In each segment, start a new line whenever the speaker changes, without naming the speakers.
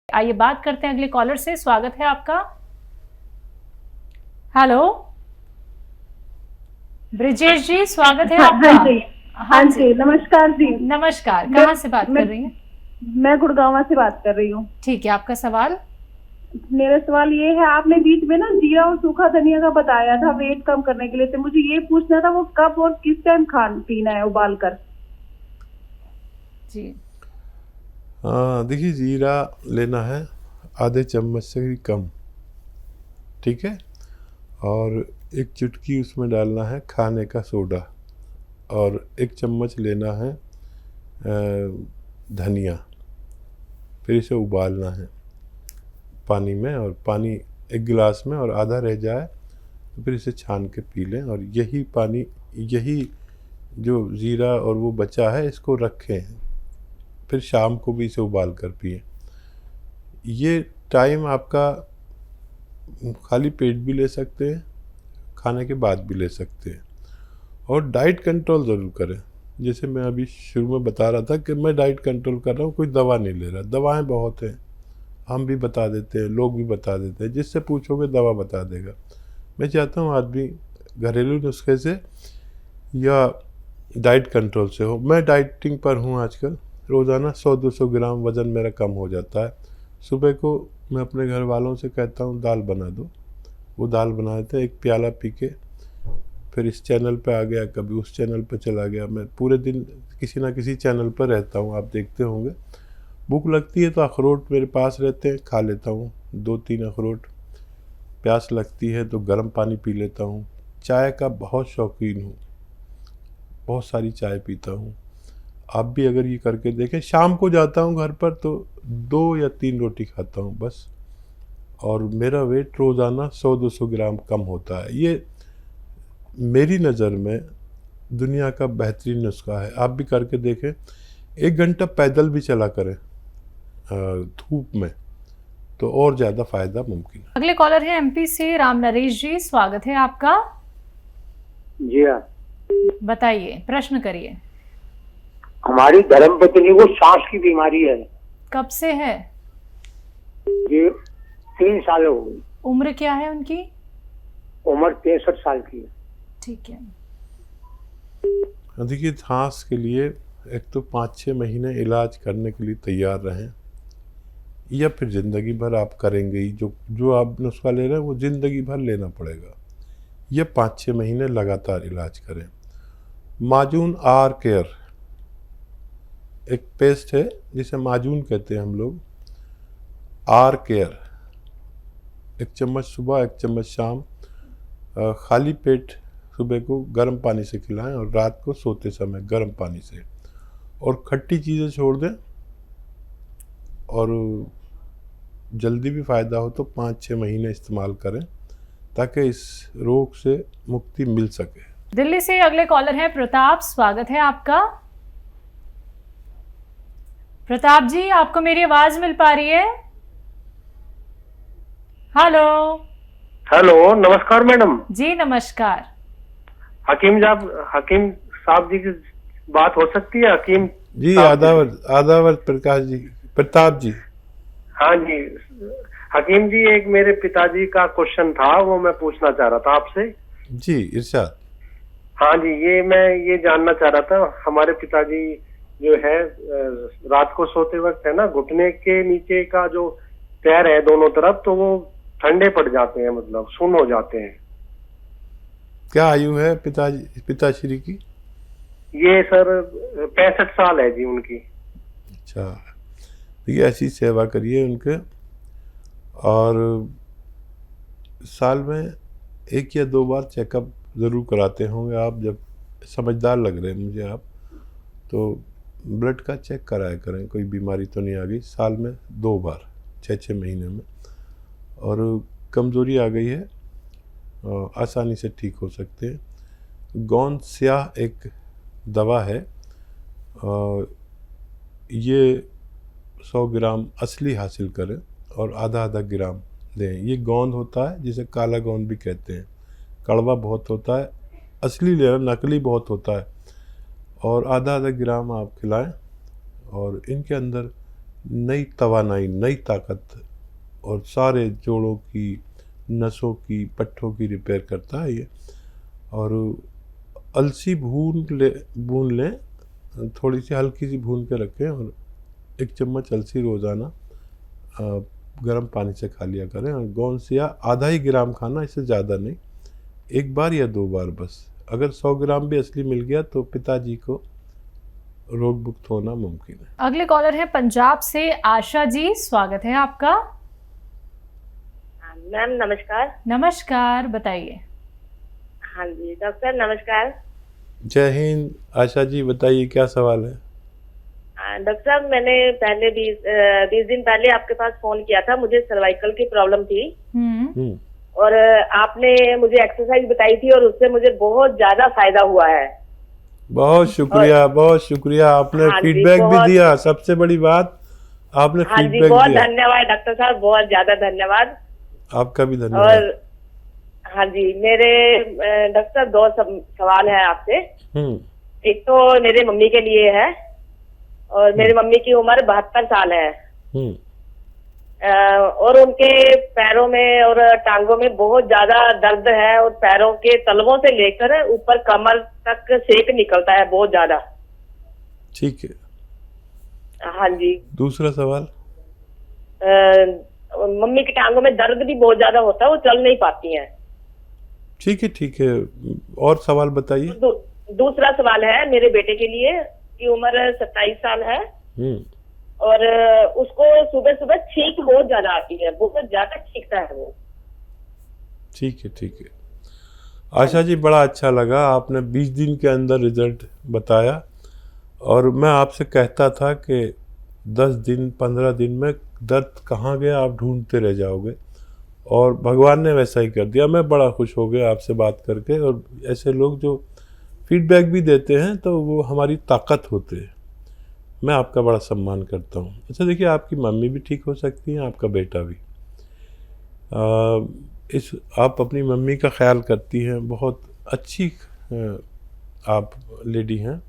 आइए बात करते हैं अगले कॉलर से। स्वागत है आपका। हेलो ब्रिजेश जी, स्वागत है आपका।
हाँ जी,
हाँ जी,
नमस्कार जी।
नमस्कार। कहाँ से बात कर रही हैं?
मैं गुड़गांव से बात कर रही हूँ।
ठीक है, आपका सवाल।
मेरा सवाल ये है, आपने बीच में ना जीरा और सूखा धनिया का बताया था वेट कम करने के लिए, तो मुझे ये पूछना था वो कब और किस टाइम खान पीना है उबाल कर।
जी
हाँ, देखिए जीरा लेना है आधे चम्मच से भी कम, ठीक है। और एक चुटकी उसमें डालना है खाने का सोडा, और एक चम्मच लेना है धनिया। फिर इसे उबालना है पानी में, और पानी एक गिलास में और आधा रह जाए तो फिर इसे छान के पी लें। और यही पानी, यही जो जीरा और वो बचा है इसको रखें, फिर शाम को भी इसे उबाल कर पिए। ये टाइम आपका खाली पेट भी ले सकते हैं, खाने के बाद भी ले सकते हैं। और डाइट कंट्रोल ज़रूर करें। जैसे मैं अभी शुरू में बता रहा था कि मैं डाइट कंट्रोल कर रहा हूँ, कोई दवा नहीं ले रहा। दवाएं बहुत हैं, हम भी बता देते हैं, लोग भी बता देते हैं, जिससे पूछोगे दवा बता देगा। मैं चाहता हूँ आदमी घरेलू नुस्खे से या डाइट कंट्रोल से हो। मैं डाइटिंग पर हूँ आजकल। रोज़ाना 100-200 ग्राम वज़न मेरा कम हो जाता है। सुबह को मैं अपने घर वालों से कहता हूँ दाल बना दो, वो दाल बना देते हैं। एक प्याला पी के फिर इस चैनल पे आ गया, कभी उस चैनल पे चला गया। मैं पूरे दिन किसी ना किसी चैनल पर रहता हूँ, आप देखते होंगे। भूख लगती है तो अखरोट मेरे पास रहते हैं, खा लेता हूँ 2-3 अखरोट। प्यास लगती है तो गर्म पानी पी लेता हूँ। चाय का बहुत शौकीन हूँ, बहुत सारी चाय पीता हूँ। आप भी अगर ये करके देखें। शाम को जाता हूँ घर पर तो 2 या 3 रोटी खाता हूँ बस, और मेरा वेट रोज़ाना 100-200 ग्राम कम होता है। ये मेरी नज़र में दुनिया का बेहतरीन नुस्खा है। आप भी करके देखें। 1 घंटा पैदल भी चला करें धूप में, तो और ज़्यादा फ़ायदा मुमकिन है।
अगले कॉलर है एमपी से राम नरेश जी, स्वागत है आपका।
जी हाँ,
बताइए, प्रश्न करिए।
हमारी धर्मपत्नी को सांस की बीमारी है।
कब से है?
ये 3 साल हो गई।
उम्र क्या है उनकी?
उम्र 63 साल की है।
ठीक है।
देखिए, सांस के लिए एक तो 5-6 महीने इलाज करने के लिए तैयार रहें, या फिर ज़िंदगी भर आप करेंगे ही। जो आप नुस्खा ले रहे हैं वो ज़िंदगी भर लेना पड़ेगा। ये 5-6 महीने लगातार इलाज करें। माजून आर केयर एक पेस्ट है जिसे माजून कहते हैं हम लोग। आर केयर 1 चम्मच सुबह 1 चम्मच शाम, खाली पेट सुबह को गर्म पानी से खिलाएं, और रात को सोते समय गर्म पानी से। और खट्टी चीज़ें छोड़ दें, और जल्दी भी फ़ायदा हो तो 5-6 महीने इस्तेमाल करें, ताकि इस रोग से मुक्ति मिल सके।
दिल्ली से अगले कॉलर है प्रताप, स्वागत है आपका। प्रताप जी, आपको मेरी आवाज मिल पा रही है? हेलो।
हेलो, नमस्कार मैडम।
जी नमस्कार।
हकीम साहब जी की बात हो सकती है? हकीम
जी, आदावर प्रकाश जी, प्रताप जी।
हाँ जी, हकीम जी, एक मेरे पिताजी का क्वेश्चन था, वो मैं पूछना चाह रहा था आपसे।
जी, इरशाद।
हाँ जी, मैं ये जानना चाह रहा था। हमारे पिताजी जो है रात को सोते वक्त है ना, घुटने के नीचे का जो पैर है दोनों तरफ, तो वो ठंडे पड़ जाते हैं, मतलब सुन्न हो जाते हैं।
क्या आयु है पिताश्री की?
ये सर 65 साल है जी उनकी।
अच्छा, देखिए ऐसी सेवा करिए उनके, और साल में 1 या 2 बार चेकअप ज़रूर कराते होंगे आप। जब समझदार लग रहे हैं मुझे आप, तो ब्लड का चेक कराया करें, कोई बीमारी तो नहीं आ गई। साल में 2 बार 6-6 महीने में। और कमज़ोरी आ गई है, आसानी से ठीक हो सकते हैं। गोंद स्याह एक दवा है, ये 100 ग्राम असली हासिल करें और आधा ग्राम दें। ये गोंद होता है जिसे काला गोंद भी कहते हैं, कड़वा बहुत होता है। असली लेना, नकली बहुत होता है। और आधा ग्राम आप खिलाएं, और इनके अंदर नई तवानाई, नई ताकत और सारे जोड़ों की, नसों की, पट्ठों की रिपेयर करता है ये। और अलसी भून लें, थोड़ी सी हल्की सी भून के रखें और 1 चम्मच अलसी रोज़ाना गर्म पानी से खा लिया करें। और गोंसिया आधा ही ग्राम खाना, इससे ज़्यादा नहीं, 1 बार या 2 बार बस। अगर 100 ग्राम भी असली मिल गया तो पिताजी को रोग मुक्त होना मुमकिन है।
अगले कॉलर है पंजाब से आशा जी, स्वागत है आपका।
मैम नमस्कार।
नमस्कार, बताइए।
हाँ जी डॉक्टर नमस्कार।
जय हिंद आशा जी, बताइए क्या सवाल है।
डॉक्टर साहब मैंने पहले 20 दिन पहले आपके पास फोन किया था, मुझे सर्वाइकल की प्रॉब्लम थी और आपने मुझे एक्सरसाइज बताई थी और उससे मुझे बहुत ज्यादा फायदा हुआ है।
बहुत शुक्रिया, बहुत शुक्रिया, आपने फीडबैक भी दिया। सबसे बड़ी बात आपने फीडबैक दिया।
बहुत धन्यवाद डॉक्टर साहब, बहुत ज्यादा धन्यवाद।
आपका भी धन्यवाद।
और हाँ जी, मेरे डॉक्टर साहब 2 सवाल है आपसे। एक तो मेरे मम्मी के लिए है और मेरी मम्मी की उम्र 72 साल है और उनके पैरों में और टांगों में बहुत ज्यादा दर्द है और पैरों के तलवों से लेकर ऊपर कमर तक सेक निकलता है बहुत ज्यादा।
ठीक है।
हाँ जी।
दूसरा सवाल।
मम्मी की टांगों में दर्द भी बहुत ज्यादा होता है, वो चल नहीं पाती हैं।
ठीक है, ठीक है, और सवाल बताइए।
दूसरा सवाल है मेरे बेटे के लिए, की उम्र 27 साल है और उसको सुबह सुबह छींक बहुत ज्यादा आती है, बहुत ज्यादा छींकता है वो।
ठीक है, ठीक है आशा जी, बड़ा अच्छा लगा, आपने 20 दिन के अंदर रिजल्ट बताया और मैं आपसे कहता था कि 10 दिन 15 दिन में दर्द कहाँ गया आप ढूंढते रह जाओगे और भगवान ने वैसा ही कर दिया। मैं बड़ा खुश हो गया आपसे बात करके। और ऐसे लोग जो फीडबैक भी देते हैं तो वो हमारी ताकत होते हैं। मैं आपका बड़ा सम्मान करता हूँ। अच्छा देखिए, आपकी मम्मी भी ठीक हो सकती हैं, आपका बेटा भी। आप अपनी मम्मी का ख्याल करती हैं, बहुत अच्छी आप लेडी हैं।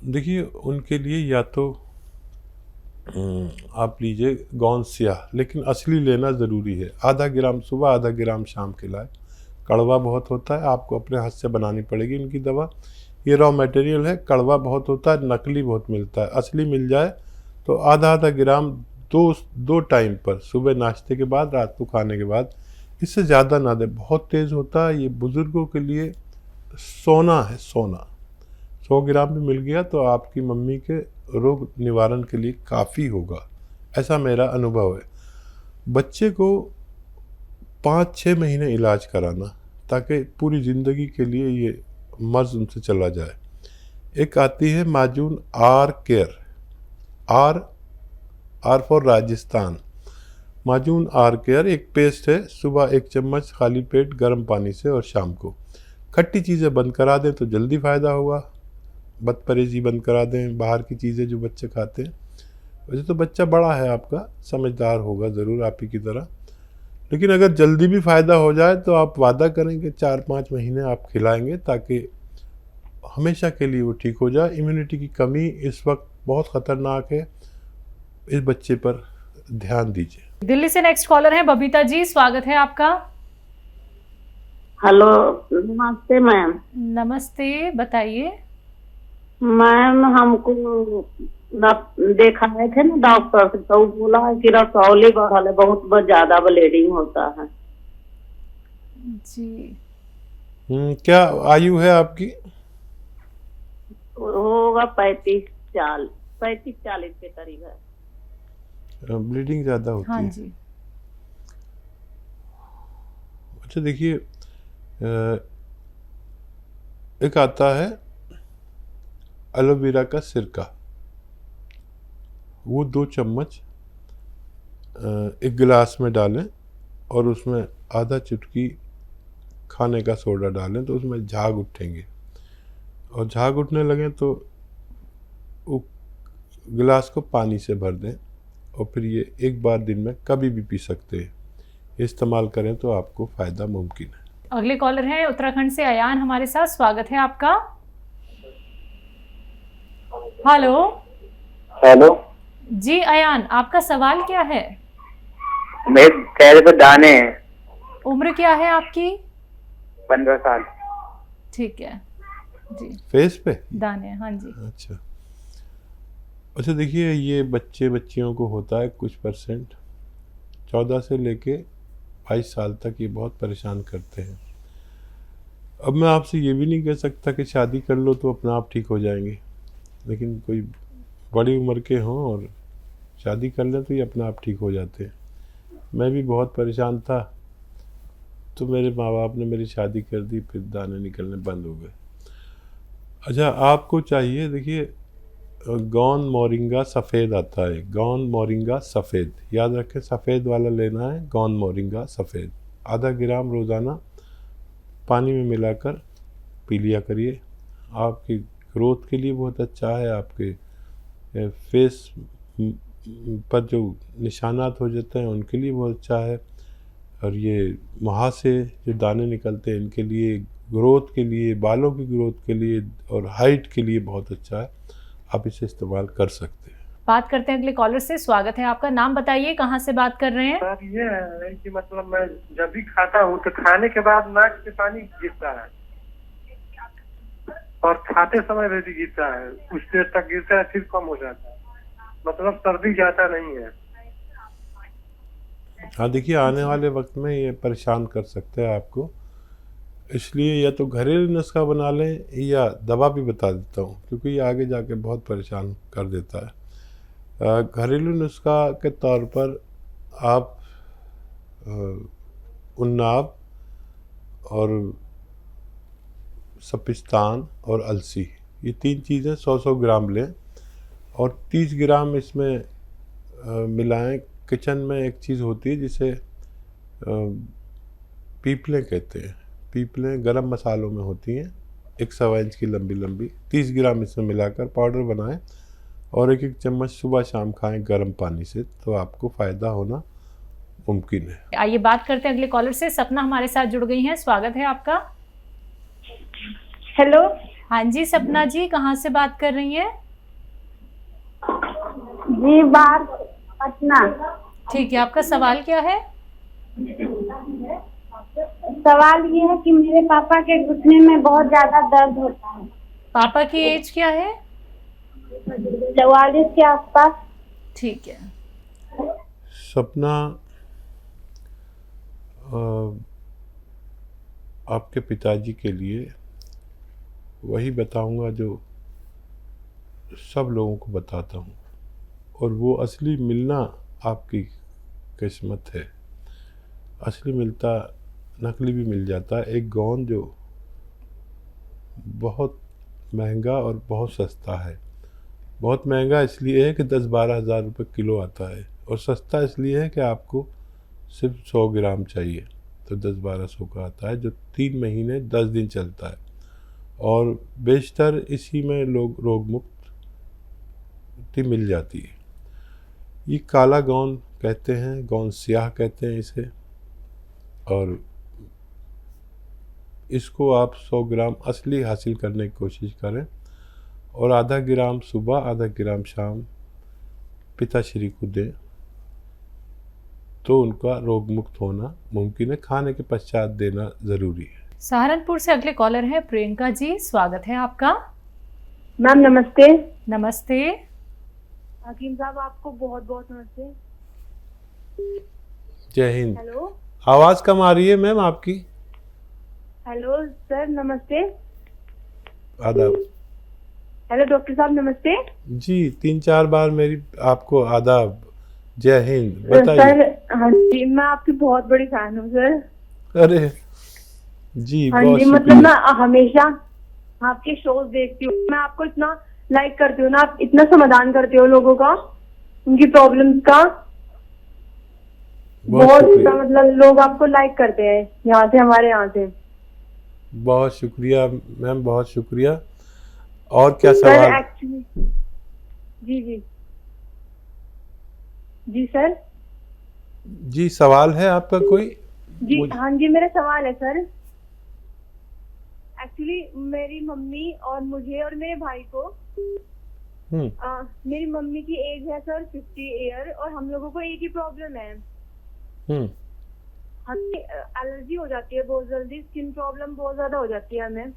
देखिए उनके लिए या तो आप लीजिए गोंसिया, लेकिन असली लेना ज़रूरी है। आधा ग्राम सुबह, आधा ग्राम शाम खिलाएं। कड़वा बहुत होता है, आपको अपने हाथ से बनानी पड़ेगी इनकी दवा। ये रॉ मटेरियल है, कड़वा बहुत होता है, नकली बहुत मिलता है। असली मिल जाए तो आधा आधा ग्राम दो टाइम पर, सुबह नाश्ते के बाद, रात को खाने के बाद, इससे ज़्यादा ना दें, बहुत तेज़ होता है। ये बुज़ुर्गों के लिए सोना है, सोना। 100 ग्राम भी मिल गया तो आपकी मम्मी के रोग निवारण के लिए काफ़ी होगा, ऐसा मेरा अनुभव है। बच्चे को 5-6 महीने इलाज कराना ताकि पूरी ज़िंदगी के लिए ये मर्ज उनसे चला जाए। एक आती है माजून आर केयर, आर फॉर राजस्थान। माजून आर केयर एक पेस्ट है, सुबह 1 चम्मच खाली पेट गर्म पानी से और शाम को। खट्टी चीज़ें बंद करा दें तो जल्दी फ़ायदा होगा। बदपरहेज़ी बंद करा दें, बाहर की चीज़ें जो बच्चे खाते हैं। वैसे तो बच्चा बड़ा है आपका, समझदार होगा ज़रूर आप ही की तरह, लेकिन अगर जल्दी भी फ़ायदा हो जाए तो आप वादा करेंगे 4-5 महीने आप खिलाएंगे ताकि हमेशा के लिए वो ठीक हो जाए। इम्यूनिटी की कमी इस वक्त बहुत ख़तरनाक है, इस बच्चे पर ध्यान दीजिए।
दिल्ली से नेक्स्ट कॉलर है बबीता जी, स्वागत है आपका।
हेलो नमस्ते मैम।
नमस्ते, बताइए।
मैम हमको देखाए थे ना डॉक्टर से, तो बोला है कि रसौली बढ़ल है, बहुत ज्यादा ब्लीडिंग होता है
जी।
क्या आयु है आपकी? होगा 35-40 के करीब है।
ब्लीडिंग ज़्यादा होती है।
हाँ जी।
अच्छा देखिए, एक आता है एलोवेरा का सिरका, वो 2 चम्मच एक गिलास में डालें और उसमें आधा चुटकी खाने का सोडा डालें तो उसमें झाग उठेंगे, और झाग उठने लगें तो वो गिलास को पानी से भर दें और फिर ये 1 बार दिन में कभी भी पी सकते हैं। इस्तेमाल करें तो आपको फ़ायदा मुमकिन है।
अगले कॉलर हैं उत्तराखंड से अयान हमारे साथ, स्वागत है आपका। हेलो।
हेलो।
जी अयान, आपका सवाल क्या है?
मेरे चेहरे पर दाने हैं।
उम्र क्या है आपकी?
15 साल।
ठीक है जी,
फेस पे
दाने, हाँ जी।
अच्छा देखिए, ये बच्चे बच्चियों को होता है कुछ परसेंट, 14 से लेके 22 साल तक ये बहुत परेशान करते हैं। अब मैं आपसे ये भी नहीं कह सकता कि शादी कर लो तो अपना आप ठीक हो जाएंगे, लेकिन कोई बड़ी उम्र के हों और शादी कर लें तो ये अपना आप ठीक हो जाते हैं। मैं भी बहुत परेशान था तो मेरे माँ बाप ने मेरी शादी कर दी, फिर दाने निकलने बंद हो गए। अच्छा, आपको चाहिए, देखिए गौन मोरिंगा सफ़ेद आता है, गौन मोरिंगा सफ़ेद, याद रखें सफ़ेद वाला लेना है, गौन मोरिंगा सफ़ेद। आधा ग्राम रोज़ाना पानी में मिलाकर पी लिया करिए। आपकी ग्रोथ के लिए बहुत अच्छा है, आपके फेस पर जो निशानात हो जाते हैं उनके लिए बहुत अच्छा है, और ये मुहासे जो दाने निकलते हैं इनके लिए, ग्रोथ के लिए, बालों की ग्रोथ के लिए और हाइट के लिए बहुत अच्छा है। आप इसे इस्तेमाल कर सकते हैं।
बात करते हैं अगले कॉलर से। स्वागत है आपका, नाम बताइए, कहाँ से बात कर रहे हैं?
सर ये है कि मतलब मैं जब भी खाता हूँ तो खाने के बाद नाक से पानी गिरता है और खाते समय भी गिरता है, कुछ देर तक गिरता है फिर कम हो जाता है, मतलब सर्दी जाता नहीं है।
हाँ देखिए, आने वाले वक्त में ये परेशान कर सकते हैं आपको, इसलिए या तो घरेलू नुस्खा बना लें या दवा भी बता देता हूँ, क्योंकि ये आगे जाके बहुत परेशान कर देता है। घरेलू नुस्खा के तौर पर आप उन्नाब और सपिस्तान और अलसी, ये 3 चीज़ें 100-100 ग्राम लें और 30 ग्राम इसमें मिलाएं। किचन में एक चीज़ होती है जिसे पीपलें कहते हैं, पीपलें गरम मसालों में होती हैं, 1 सवा इंच की लंबी लंबी, 30 ग्राम इसमें मिलाकर पाउडर बनाएं और 1-1 चम्मच सुबह शाम खाएं गर्म पानी से, तो आपको फ़ायदा होना मुमकिन है।
आइए बात करते हैं अगले कॉलर से। सपना हमारे साथ जुड़ गई हैं, स्वागत है आपका।
हेलो।
हाँ जी सपना जी, कहाँ से बात कर रही हैं?
जी बात पटना।
ठीक है, आपका सवाल क्या है?
सवाल ये है कि मेरे पापा के घुटने में बहुत ज्यादा दर्द होता है।
पापा की एज क्या है?
44 के आसपास।
ठीक है।
सपना, आपके पिताजी के लिए वही बताऊंगा जो सब लोगों को बताता हूँ, और वो असली मिलना आपकी किस्मत है। असली मिलता, नकली भी मिल जाता है। एक गोंद जो बहुत महंगा और बहुत सस्ता है, बहुत महंगा इसलिए है कि 10-12 हज़ार रुपये किलो आता है, और सस्ता इसलिए है कि आपको सिर्फ 100 ग्राम चाहिए, तो 10-1200 का आता है, जो 3 महीने 10 दिन चलता है, और बेशतर इसी में लोग रोग मुक्ति मिल जाती है। ये काला गोंद कहते हैं, गोंद स्याह कहते हैं इसे, और इसको आप 100 ग्राम असली हासिल करने की कोशिश करें, और आधा ग्राम सुबह आधा ग्राम शाम पिताश्री को दें, तो उनका रोग मुक्त होना मुमकिन है। खाने के पश्चात देना ज़रूरी है।
सहारनपुर से अगले कॉलर हैं प्रियंका जी, स्वागत है आपका।
मैम नमस्ते।
नमस्ते।
हकीम साहब आपको बहुत बहुत नमस्ते।
जय हिंद।
हेलो।
आवाज़ कम आ रही है मैम आपकी।
हेलो सर नमस्ते।
आदाब।
हेलो डॉक्टर साहब नमस्ते।
जी 3-4 बार मेरी आपको आदाब। जय हिंद, बताइए।
सर हाँ जी, मैं आपकी बहुत बड़ी फैन हूँ सर।
अरे जी,
हाँ
बहुत
जी, मतलब
शुक्रिया।
मैं हमेशा आपके शोज देखती हूँ, मैं आपको इतना लाइक करती हूँ ना, आप इतना समाधान करते हो लोगों का, उनकी प्रॉब्लम्स का। बहुत
शुक्रिया।
मतलब लोग आपको लाइक करते हैं यहाँ से, हमारे यहाँ से।
बहुत शुक्रिया मैम, बहुत शुक्रिया। और क्या
सर
सवाल?
एक्चुअली जी जी जी सर।
जी सवाल है आपका कोई?
जी हाँ जी, मेरा सवाल है सर। एक्चुअली मेरी मम्मी और मुझे और मेरे भाई को मेरी मम्मी की एज है सर 50 ईयर और हम लोगों को एक ही प्रॉब्लम है, हमें एलर्जी हो जाती है बहुत जल्दी, स्किन प्रॉब्लम बहुत ज्यादा हो जाती है हमें।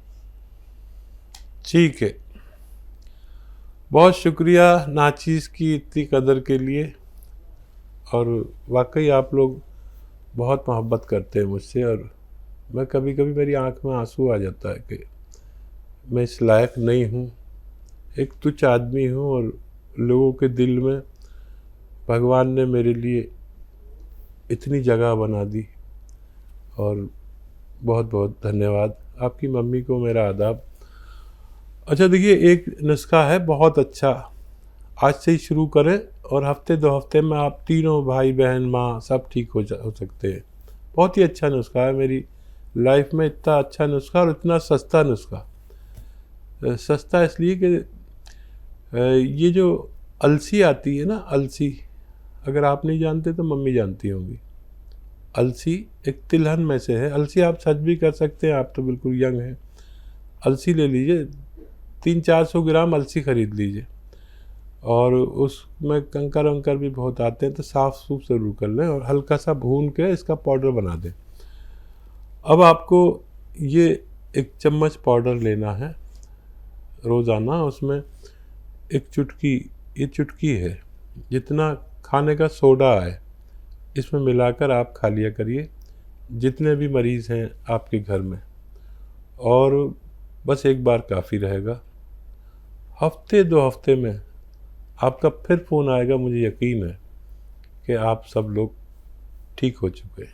ठीक है, बहुत शुक्रिया नाचीज़ की इतनी कदर के लिए। और वाकई आप लोग बहुत मोहब्बत करते हैं मुझसे, और मैं कभी कभी मेरी आंख में आंसू आ जाता है कि मैं इस लायक नहीं हूँ, एक तुच्छ आदमी हूँ, और लोगों के दिल में भगवान ने मेरे लिए इतनी जगह बना दी। और बहुत बहुत धन्यवाद। आपकी मम्मी को मेरा आदाब। अच्छा देखिए, एक नुस्खा है बहुत अच्छा, आज से ही शुरू करें और हफ्ते 2 हफ्ते में आप तीनों भाई बहन माँ सब ठीक हो सकते हैं। बहुत ही अच्छा नुस्खा है, मेरी लाइफ में इतना अच्छा नुस्खा और इतना सस्ता नुस्खा। सस्ता इसलिए कि ये जो अलसी आती है ना, अलसी, अगर आप नहीं जानते तो मम्मी जानती होंगी। अलसी एक तिलहन में से है। अलसी आप सच भी कर सकते हैं, आप तो बिल्कुल यंग हैं। अलसी ले लीजिए, 300-400 ग्राम अलसी ख़रीद लीजिए, और उसमें कंकर वंकर भी बहुत आते हैं, तो साफ़ सूफ ज़रूर कर लें और हल्का सा भून के इसका पाउडर बना दें। अब आपको ये 1 चम्मच पाउडर लेना है रोज़ाना। उसमें एक चुटकी, ये चुटकी है जितना खाने का सोडा है, इसमें मिलाकर आप खा लिया करिए जितने भी मरीज़ हैं आपके घर में, और बस एक बार काफ़ी रहेगा। हफ्ते 2 हफ्ते में आपका फिर फ़ोन आएगा, मुझे यकीन है कि आप सब लोग ठीक हो चुके हैं।